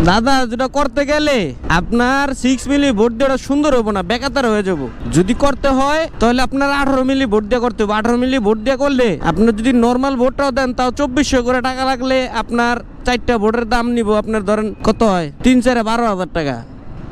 দাদা যেটা করতে গেলে আপনার 6 মিলি ভোট দেওয়া সুন্দর হবো না, বেকাতার হয়ে যাবো। যদি করতে হয় তাহলে আপনার 18 মিলি ভোট দিয়ে করতে হবে। 18 মিলি ভোট দিয়ে করলে আপনার যদি নর্মাল ভোটটাও দেন তাও 2400 করে টাকা লাগলে আপনার 4টা ভোটের দাম নিব আপনার ধরেন কত হয় 3-4 12,000 টাকা।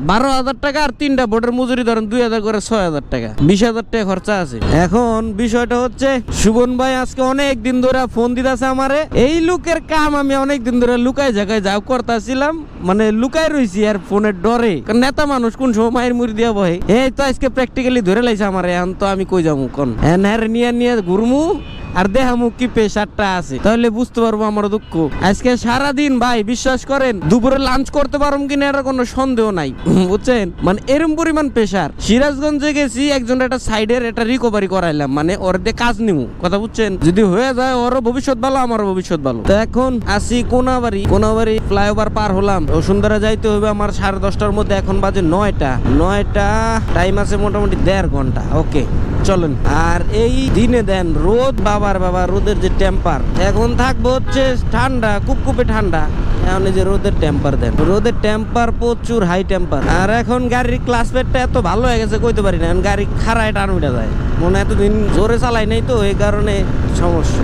12,000 টাকা আর 3টা ভোটের মজুরি ধরেন 2,000 করে 6,000 টাকা, 20,000 টাকা খরচা আছে। এখন বিষয়টা হচ্ছে শুভন ভাই আজকে অনেক দিন ধরে ফোন দিতেছে আমারে। এই লুকের কাম আমি অনেক দিন ধরে লুকাই জায়গায় যাও করতেছিলাম, মানে লুকাই রয়েছি আর ফোনের ডরে। নেতা মানুষ কোন সময় মায়ের মুড়ি দিয়া বহে, এই তো আজকে প্র্যাকটিক্যালি ধরে লাইছে আমারে। এখন তো আমি কই যাবো কোন হ্যাঁ নিয়ে নিয়ে ঘুরমু আর দেখামু কি পেশারটা আছে, তাহলে বুঝতে পারবো আমার দুঃখ। আজকে সারাদিন ভাই বিশ্বাস করেন দুপুরে লাঞ্চ করতে পারবো কিনা এর কোনো সন্দেহ নাই, বুঝছেন? মানে এরম পরিমাণ প্রেসার। সিরাজগঞ্জে গেছি একজন একটা সাইডের এটা রিকভারি করাইলাম, মানে ওর দিয়ে কাজ নিমু, কথা বুঝছেন? যদি হয়ে যায় ওরও ভবিষ্যৎ ভালো আমারও ভবিষ্যৎ ভালো। তো এখন আসি কোনাবাড়ি ফ্লাইওভার পার হলাম। বসুন্ধরা যাইতে হবে আমার 10:30টার মধ্যে, এখন বাজে 9টা টাইম আছে মোটামুটি 1.5 ঘন্টা। ওকে চলেন। আর এই দিনে দেন রোদ, বাবা রোদের যে টেম্পার, এখন থাকবো হচ্ছে ঠান্ডা, কুপকুপে ঠান্ডা। এখন এই যে রোদের টেম্পার দেন, রোদের টেম্পার প্রচুর হাই টেম্পার। আর এখন গাড়ির ক্লাস প্লেটটা এত ভালো হয়ে গেছে কইতে পারি না, এখন গাড়ি খাড়ায় টান উঠে যায়, মনে এতদিন জোরে চালাই নাই তো এই কারণে সমস্যা।